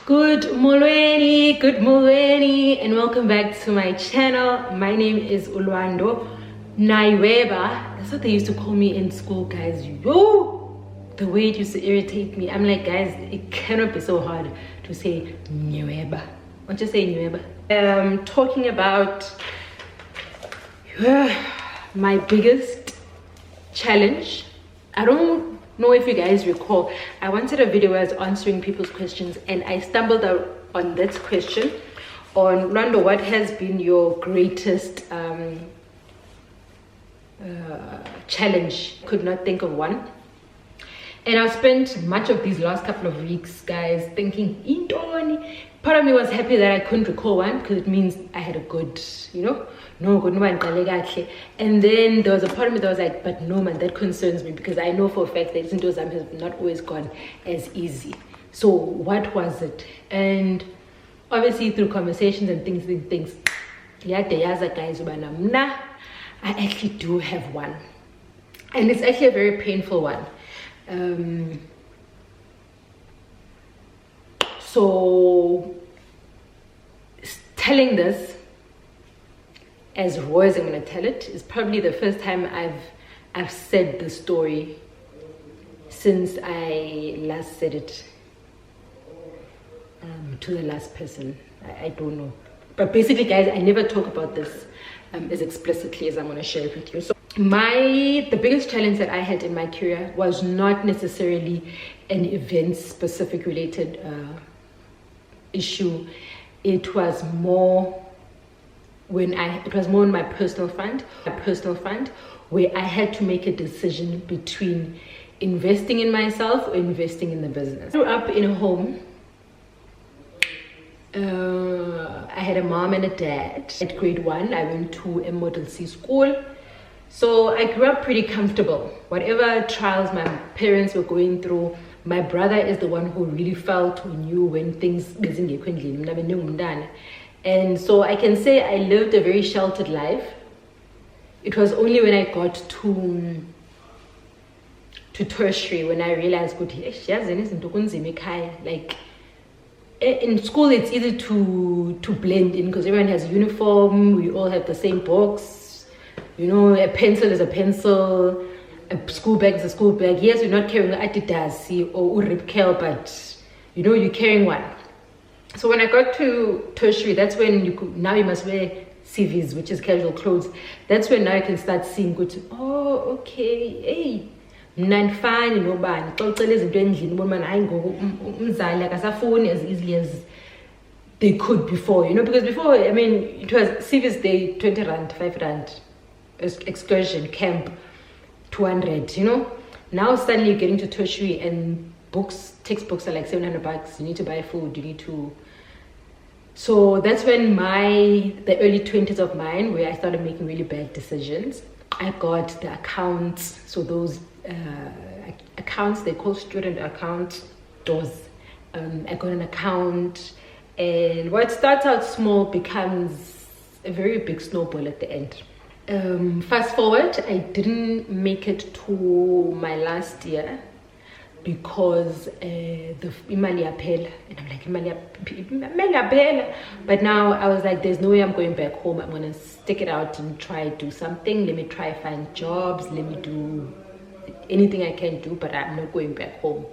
Good morning, and welcome back to my channel. My name is Ulwando Naiweba. That's what they used to call me in school, guys. Yo, the way it used to irritate me. I'm like, guys, it cannot be so hard to say Naiweba. What you say, Naiweba? Talking about my biggest challenge. I don't know if you guys recall, I wanted a video where I was answering people's questions, and I stumbled on this question on Rando, what has been your greatest challenge? Could not think of one, and I spent much of these last couple of weeks, guys, thinking Intoni. Part of me was happy that I couldn't recall one because it means I had a good, no good one. And then there was a part of me that was like, but no man, that concerns me because I know for a fact that Sintozam has not always gone as easy. So what was it? And obviously through conversations and things, yeah, guys, I actually do have one, and it's actually a very painful one. So telling this as raw as I'm going to tell it is probably the first time I've said the story since I last said it to the last person. I don't know, but basically, guys, I never talk about this as explicitly as I'm going to share it with you. So the biggest challenge that I had in my career was not necessarily an event specific related issue. It was more in my personal fund, where I had to make a decision between investing in myself or investing in the business. I grew up in a home. I had a mom and a dad. At grade 1, I went to a Model C school. So I grew up pretty comfortable. Whatever trials my parents were going through, my brother is the one who really felt, who knew when things. And so I can say I lived a very sheltered life. It was only when I got to tertiary when I realized, like, in school it's easy to blend in because everyone has a uniform, we all have the same books, a pencil is a pencil, a school bag is a school bag. Yes, you're not carrying Adidas or Ripkel, but you're carrying one. So when I got to tertiary, that's when now you must wear CVs, which is casual clothes. That's when now you can start seeing good. Oh, okay, hey, I'm fine, but as easily as they could before, because before, I mean, it was CVs day 20 rand, 5 rand, excursion camp 200. Now suddenly you're getting to tertiary and textbooks are like 700 bucks. You need to buy food, so that's when the early 20s of mine, where I started making really bad decisions. I got the accounts, so those accounts they call student account DOS. I got an account, and what starts out small becomes a very big snowball at the end. Fast forward, I didn't make it to my last year because the imali yaphela, and I'm like, imali yaphela. But now I was like, there's no way I'm going back home. I'm gonna stick it out and try do something. Let me try find jobs, let me do anything I can do, but I'm not going back home.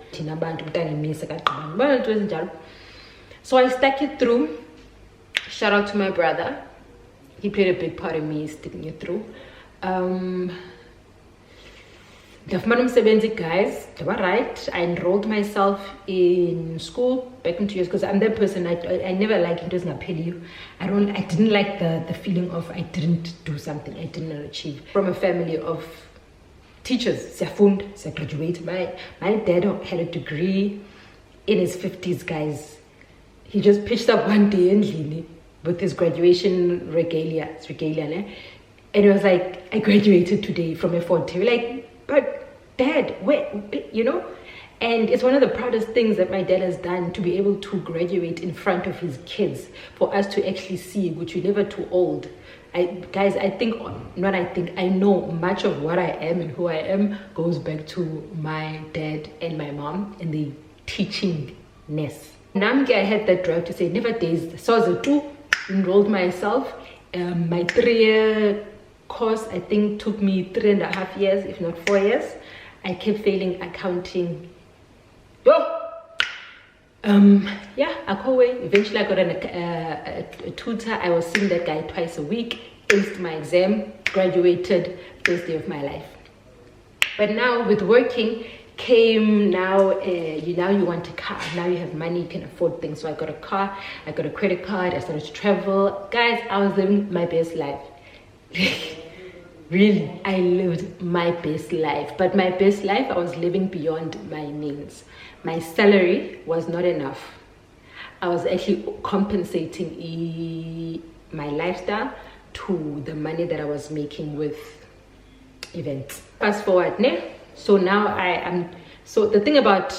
So I stuck it through. Shout out to my brother. He played a big part in me sticking it through. Guys, they were right. I enrolled myself in school back in 2 years because I'm that person. I never liked it. Doesn't appeal you. I didn't like the feeling of I didn't do something, I didn't achieve. From a family of teachers, I graduated. My dad had a degree in his 50s, guys. He just pitched up one day in with his graduation regalia, and it was like, I graduated today from a 40. Like, but dad, where, and it's one of the proudest things that my dad has done, to be able to graduate in front of his kids, for us to actually see, which you're never too old. I know much of what I am and who I am goes back to my dad and my mom and the teachingness Namke, I had that drive to say never days. So as a two, enrolled myself. My 3-year course, I think, took me 3.5 years, if not 4 years. I kept failing accounting. Yeah, I call way. Eventually, I got a tutor. I was seeing that guy twice a week. Aced my exam, graduated, first day of my life. But now with working came now you want a car. Now you have money, you can afford things. So I got a car, I got a credit card, I started to travel. Guys, I was living my best life. Really, I lived my best life. But my best life, I was living beyond my means. My salary was not enough. I was actually compensating my lifestyle to the money that I was making with events. Fast forward, so now so the thing about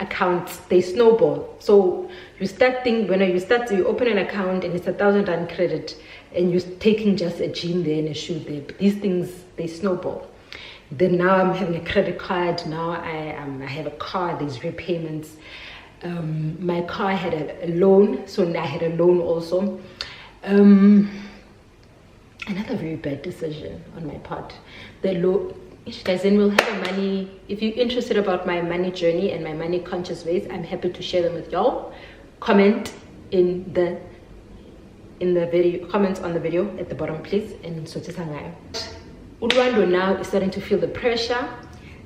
accounts, they snowball. So you open an account and it's 1,000 rand credit and you're taking just a jean there and a shoe there. But these things, they snowball. Then now I'm having a credit card. Now I have a car, there's repayments. My car had a loan, so I had a loan also. Another very bad decision on my part. The loan, guys, then we'll have a money. If you're interested about my money journey and my money conscious ways, I'm happy to share them with y'all. Comment in the video, comments on the video at the bottom, please. And so Ulwando now is starting to feel the pressure.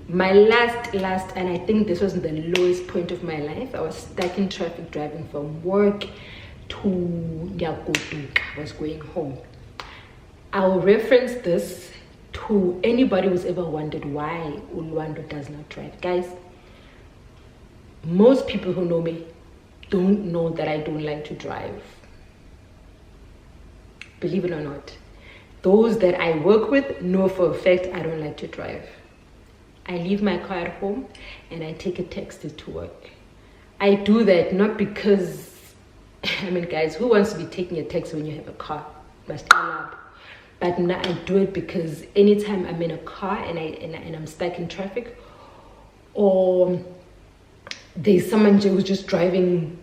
My last, and I think this was the lowest point of my life. I was stuck in traffic driving from work to Yakutu. I was going home. I'll reference this to anybody who's ever wondered why Ulwando does not drive. Guys, most people who know me don't know that I don't like to drive. Believe it or not. Those that I work with know for a fact I don't like to drive. I leave my car at home and I take a taxi to work. I do that not because, I mean, guys, who wants to be taking a taxi when you have a car? Must up. But now I do it because anytime I'm in a car and I'm stuck in traffic, or there's someone who's just driving,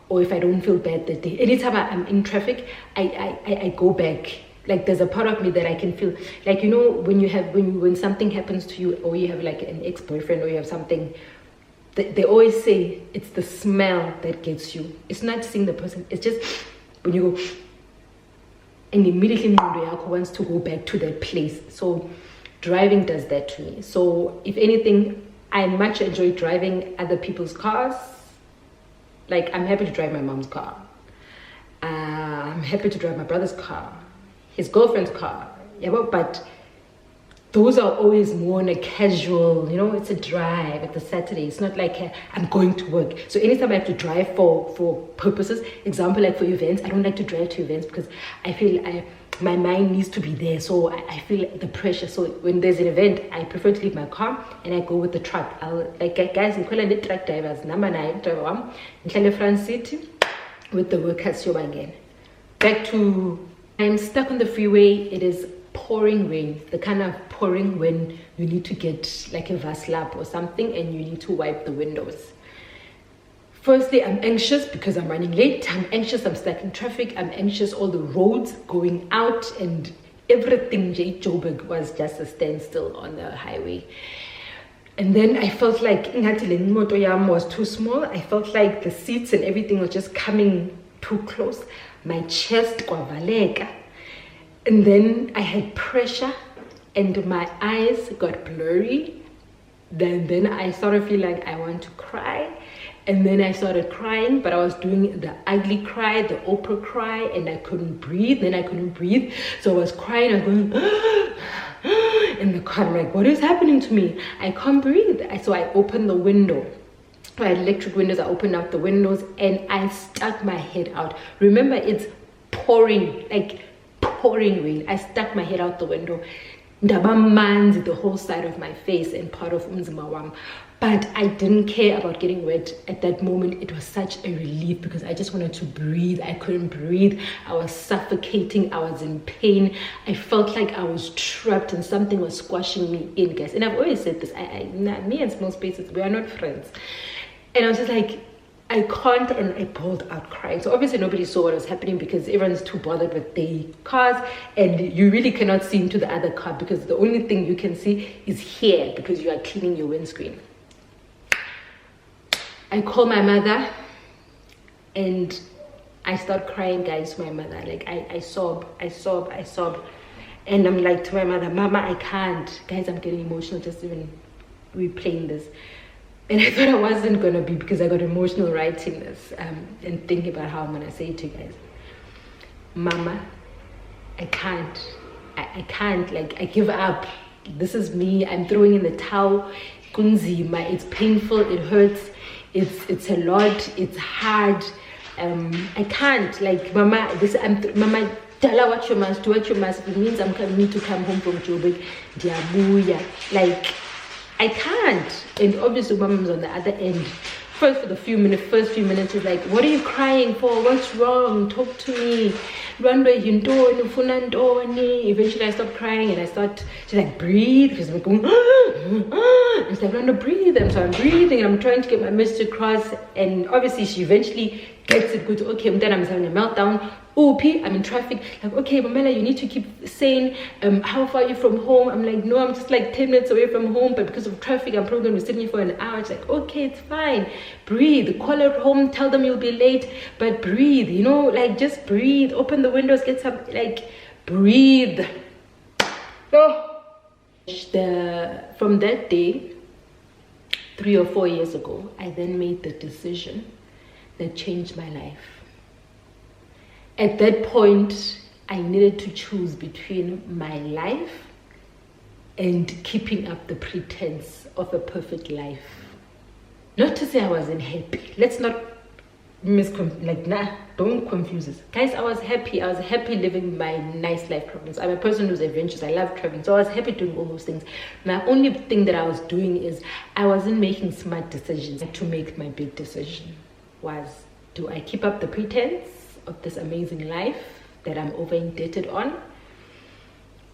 or if I don't feel bad that day, anytime I'm in traffic, I go back. Like there's a part of me that I can feel, like, you know, when something happens to you, or you have like an ex-boyfriend, or you have something, they always say it's the smell that gets you. It's not seeing the person, it's just when you go and immediately wants to go back to that place. So driving does that to me. So if anything, I much enjoy driving other people's cars. Like, I'm happy to drive my mom's car. I'm happy to drive my brother's car, his girlfriend's car. Yeah, but those are always more on a casual, you know, it's a drive, it's a Saturday. It's not like I'm going to work. So anytime I have to drive for purposes, example, like for events, I don't like to drive to events because I feel my mind needs to be there. So I feel the pressure. So when there's an event, I prefer to leave my car and I go with the truck. Like, guys, I'm calling it truck drivers. Number 9, driver 1, in front seat with the workers. Back to, I'm stuck on the freeway. It is pouring rain, the kind of pouring when you need to get like a vaslap or something and you need to wipe the windows. Firstly, I'm anxious because I'm running late. I'm anxious, I'm stuck in traffic. I'm anxious, all the roads going out and everything. Joburg was just a standstill on the highway. And then I felt like was too small. I felt like the seats and everything was just coming too close. My chest kwavaleka. And then I had pressure and my eyes got blurry. Then I started feeling like I want to cry. And then I started crying, but I was doing the ugly cry, the Oprah cry, and I couldn't breathe. Then I couldn't breathe. So I was crying, I was going in the car. I'm like, what is happening to me? I can't breathe. So I opened the window. I had electric windows. I opened up the windows and I stuck my head out. Remember, it's pouring, like pouring rain. I stuck my head out the window. The whole side of my face and part of umzima wam. But I didn't care about getting wet at that moment. It was such a relief because I just wanted to breathe. I couldn't breathe. I was suffocating. I was in pain. I felt like I was trapped and something was squashing me in, guys. And I've always said this. Me and small spaces, we are not friends. And I was just like, I can't, and I pulled out crying. So obviously nobody saw what was happening because everyone's too bothered with their cars, and you really cannot see into the other car because the only thing you can see is here because you are cleaning your windscreen. I call my mother and I start crying, guys, to my mother. Like I sob. And I'm like to my mother, Mama, I can't. Guys, I'm getting emotional just even replaying this. And I thought I wasn't gonna be because I got emotional writing this and thinking about how I'm gonna say it to you guys. Mama, I can't. I can't. Like, I give up. This is me. I'm throwing in the towel. Kunzima. It's painful. It hurts. It's a lot. It's hard. I can't. Like, Mama, Mama, tell her what you must do. What you must. If it means I'm coming to come home from Joburg, Diabuya. Like, I can't. And obviously Mama's on the other end. First few minutes she's like, what are you crying for? What's wrong? Talk to me. Eventually I stop crying and she's like, breathe. She's like, going, it's like, Rando, breathe. And so I'm breathing and I'm trying to get my message across. And obviously she eventually gets it good. Okay, then I'm having a meltdown. OP, I'm in traffic. Like, okay, Pamela, you need to keep sane. How far are you from home? I'm like, no, I'm just like 10 minutes away from home, but because of traffic, I'm probably going to be sitting here for an hour. It's like, okay, it's fine. Breathe. Call at home, tell them you'll be late, but breathe, you know, like, just breathe. Open the windows, get some, like, breathe. Oh. From that day, 3 or 4 years ago, I then made the decision that changed my life. At that point, I needed to choose between my life and keeping up the pretense of a perfect life. Not to say I wasn't happy. Let's not don't confuse this. Guys, I was happy. I was happy living my nice life problems. I'm a person who's adventurous. I love traveling. So I was happy doing all those things. My only thing that I was doing is I wasn't making smart decisions. To make my big decision was, do I keep up the pretense of this amazing life that I'm over indebted on,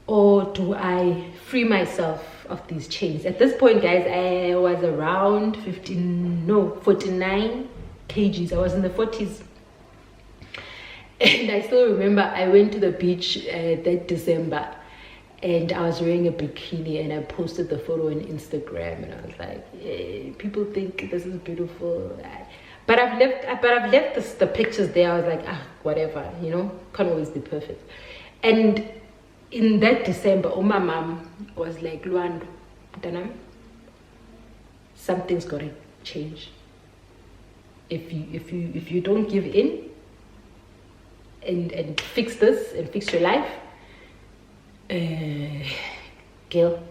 or do I free myself of these chains? At this point, guys, I was around 49 kgs. I was in the 40s, and I still remember I went to the beach that December, and I was wearing a bikini, and I posted the photo on Instagram, and I was like, hey, people think this is beautiful. But I've left the pictures there. I was like, whatever, you know, can't always be perfect. And in that December, my mom was like, Luando, something's got to change. If you don't give in and fix this and fix your life, girl,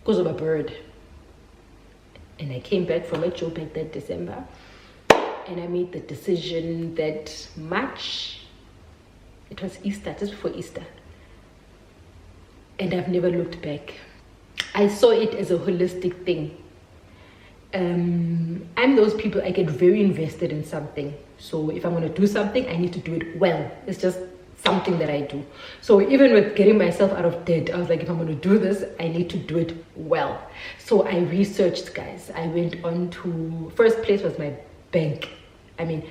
goes of a bird. And I came back from a job back that December, and I made the decision that March, it was Easter, just before Easter, and I've never looked back. I saw it as a holistic thing. I'm those people, I get very invested in something. So if I'm going to do something, I need to do it well. It's just something that I do. So even with getting myself out of debt, I was like, if I'm going to do this, I need to do it well. So I researched, guys. I went on to, first place was my bank. I mean,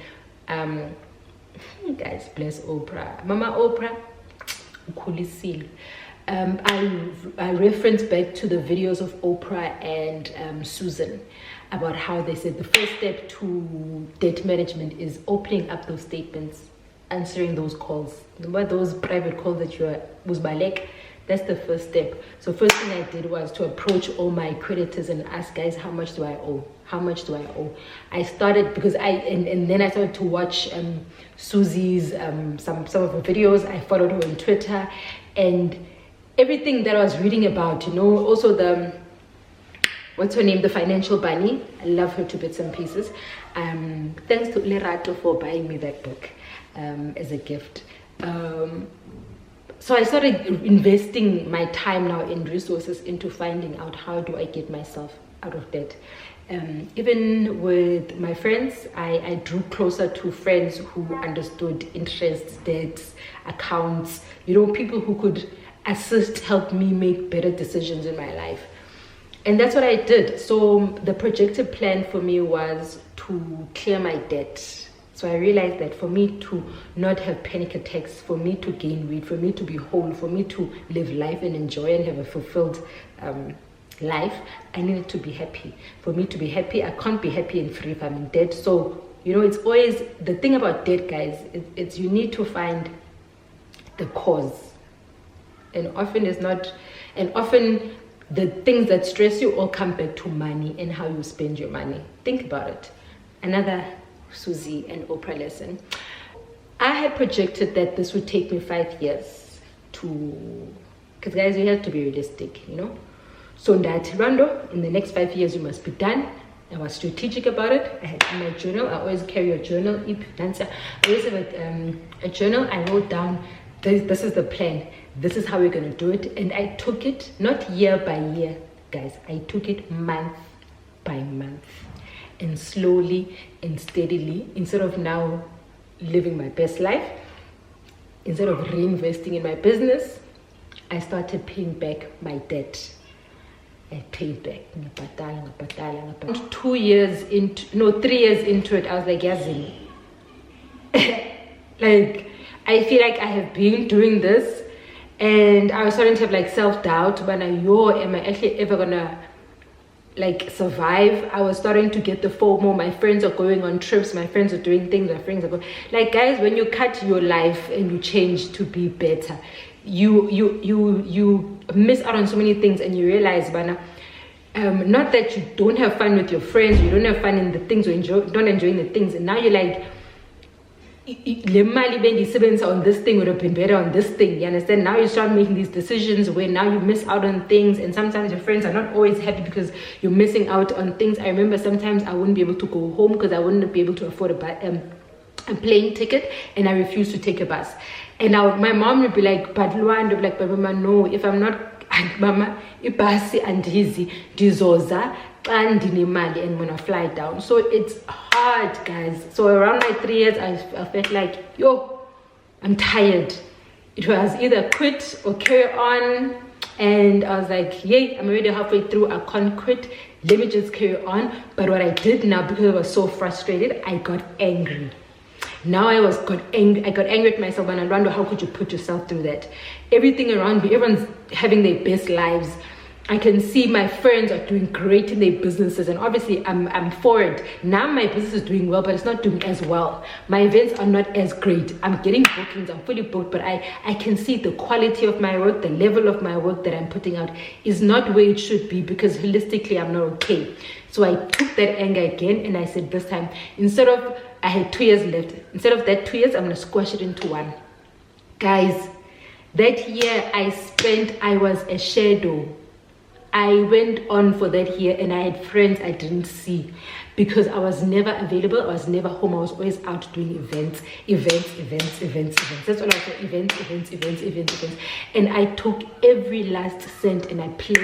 guys, bless Oprah. Mama Oprah, ukulisile. I referenced back to the videos of Oprah and Susan about how they said the first step to debt management is opening up those statements, answering those calls. Remember those private calls that you was balek? That's the first step. So first thing I did was to approach all my creditors and ask, guys, how much do I owe? How much do I owe? I started because and then I started to watch Susie's some of her videos. I followed her on Twitter, and everything that I was reading about, you know, also the, what's her name, the financial bunny. I love her to bits and pieces. Thanks to Lerato for buying me that book as a gift. So So I started investing my time now in resources into finding out how do I get myself out of debt. Even with my friends, I drew closer to friends who understood interest, debts, accounts, people who could assist, help me make better decisions in my life. And that's what I did. So the projected plan for me was to clear my debt. So I realized that for me to not have panic attacks, for me to gain weight, for me to be whole, for me to live life and enjoy and have a fulfilled life, I needed to be happy. For me to be happy, I can't be happy and free if I'm in debt. So, it's always the thing about debt, guys, it's you need to find the cause. And often the things that stress you all come back to money and how you spend your money. Think about it. Another Susie and Oprah lesson. I had projected that this would take me 5 years because guys, you have to be realistic, So that Rando, in the next 5 years, you must be done. I was strategic about it. I had in my journal. I always carry a journal. I always have a journal. I wrote down, this is the plan. This is how we're going to do it. And I took it, not year by year, guys. I took it month by month. And slowly and steadily, instead of now living my best life, instead of reinvesting in my business, I started paying back my debt. I paid back. 3 years into it, I was like, Yazini. Like, I feel like I have been doing this, and I was starting to have self-doubt. Am I actually ever gonna survive? I was starting to get the FOMO. My friends are going on trips, my friends are doing things, my friends are going, guys, when you cut your life and you change to be better, you miss out on so many things, and you realize, not that you don't have fun with your friends, you don't have fun in the things, or don't enjoy the things, and now you're like, le mali bengisebenzisa on this thing would have been better on this thing. You understand? Now you start making these decisions where now you miss out on things, and sometimes your friends are not always happy because you're missing out on things. I remember sometimes I wouldn't be able to go home because I wouldn't be able to afford a plane ticket, and I refused to take a bus. And my mom would be like, but Luanda, like, but Mama, no, if I'm not, Mama, ibasi and easy, dizoza, and dinimali, and when I fly down. So it's hard, guys. So around my 3 years, I felt like, I'm tired. It was either quit or carry on. And I was like, yay, I'm already halfway through. I can't quit. Let me just carry on. But what I did now, because I was so frustrated, I got angry. Now I got angry at myself, and I wonder, how could you put yourself through that? Everything around me, everyone's having their best lives. I can see my friends are doing great in their businesses, and obviously I'm for it. Now my business is doing well, but it's not doing as well. My events are not as great. I'm getting bookings, I'm fully booked, but I can see the quality of my work, the level of my work that I'm putting out is not where it should be, because holistically I'm not okay. So I took that anger again, and I said, this time, I had 2 years left. Instead of that 2 years, I'm going to squash it into one. Guys, that year I was a shadow. I went on for that year, and I had friends I didn't see because I was never available. I was never home. I was always out doing events. That's all I said, events. And I took every last cent, and I paid,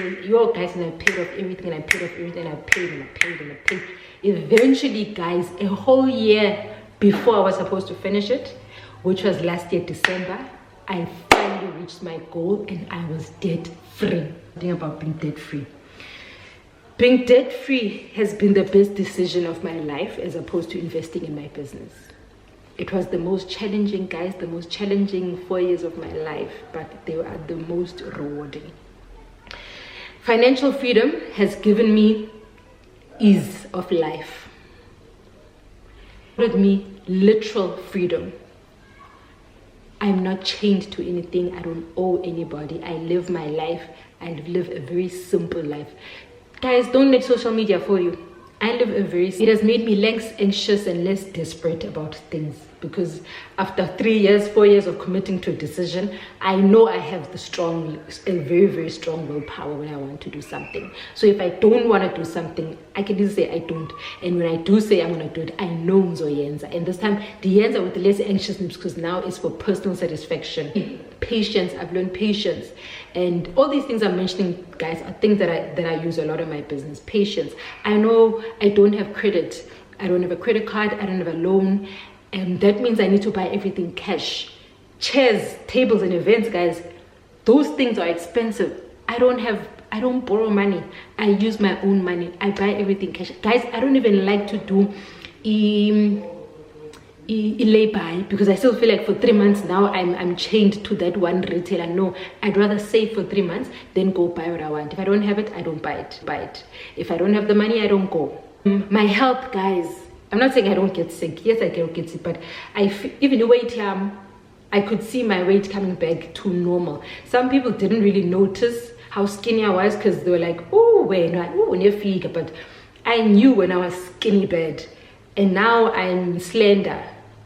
guys, and I paid off everything, and I paid. Eventually, guys, a whole year before I was supposed to finish it, which was last year, December, I finally reached my goal, and I was debt free. Think about being debt free. Being debt free has been the best decision of my life, as opposed to investing in my business. It was the most challenging, guys, the most challenging 4 years of my life, but they were the most rewarding. Financial freedom has given me ease of life. It brought me literal freedom. I'm not chained to anything. I don't owe anybody. I live my life. I live a very simple life. Guys, don't let social media fool you. It has made me less anxious and less desperate about things. because after 3 years, 4 years of committing to a decision, I know I have a very, very strong willpower when I want to do something. So if I don't want to do something, I can just say I don't. And when I do say I'm going to do it, I know ngizoyenza. And this time, the yenza with less anxiousness, because now it's for personal satisfaction. Patience, I've learned patience. And all these things I'm mentioning, guys, are things that I use a lot in my business. Patience. I know I don't have credit. I don't have a credit card. I don't have a loan. And that means I need to buy everything cash. Chairs, tables, and events, guys, those things are expensive. I don't borrow money. I use my own money. I buy everything cash. Guys, I don't even like to do lay-by, because I still feel like for 3 months now I'm chained to that one retailer. No, I'd rather save for 3 months than go buy what I want. If I don't have it, I don't buy it. If I don't have the money, I don't go. My health, guys, I'm not saying I don't get sick. Yes, I can get sick, but even the weight here, I could see my weight coming back to normal. Some people didn't really notice how skinny I was, because they were like, oh, when you figure, but I knew when I was skinny bad. And now I'm slender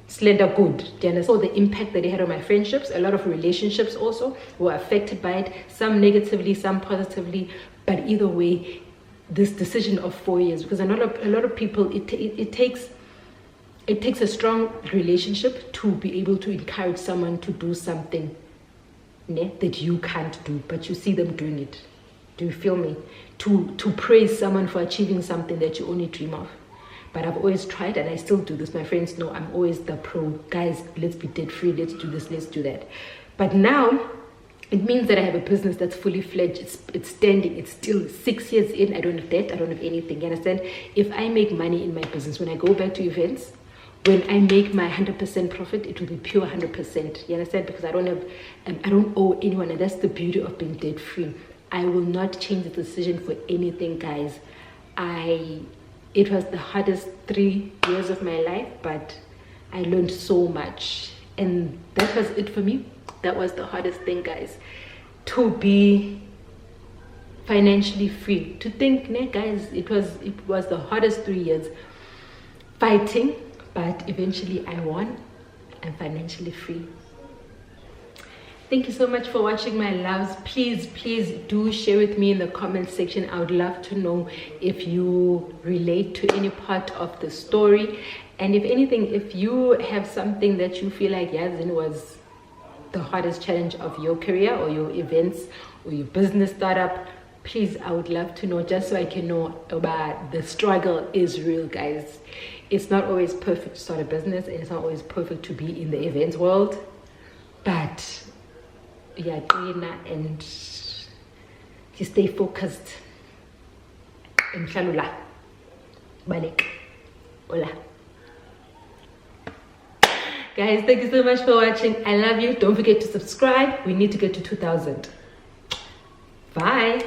good. Do you understand? So the impact that it had on my friendships, a lot of relationships also were affected by it, some negatively, some positively, but either way, this decision of 4 years, because a lot of people, it takes a strong relationship to be able to encourage someone to do something that you can't do, but you see them doing it. Do you feel me? To praise someone for achieving something that you only dream of. But I've always tried, and I still do this. My friends know I'm always the pro. Guys, let's be debt free. Let's do this. Let's do that. But now, it means that I have a business that's fully fledged. It's standing. It's still 6 years in. I don't have debt. I don't have anything. You understand? If I make money in my business, when I go back to events, when I make my 100% profit, it will be pure 100%. You understand? Because I don't owe anyone, and that's the beauty of being debt free. I will not change the decision for anything, guys. It was the hardest 3 years of my life, but I learned so much. And that was it for me. That was the hardest thing, guys. To be financially free. To think, guys, it was the hardest 3 years fighting, but eventually I won. I'm financially free. Thank you so much for watching, my loves. Please do share with me in the comment section. I would love to know if you relate to any part of the story, and if anything, if you have something that you feel like Yazin was the hardest challenge of your career or your events or your business startup, please, I would love to know, just so I can know about the struggle is real, guys. It's not always perfect to start a business, and it's not always perfect to be in the events world, but yeah, and you stay focused. Inshallah. Balik. Hola. Guys, thank you so much for watching. I love you. Don't forget to subscribe. We need to get to 2,000. Bye.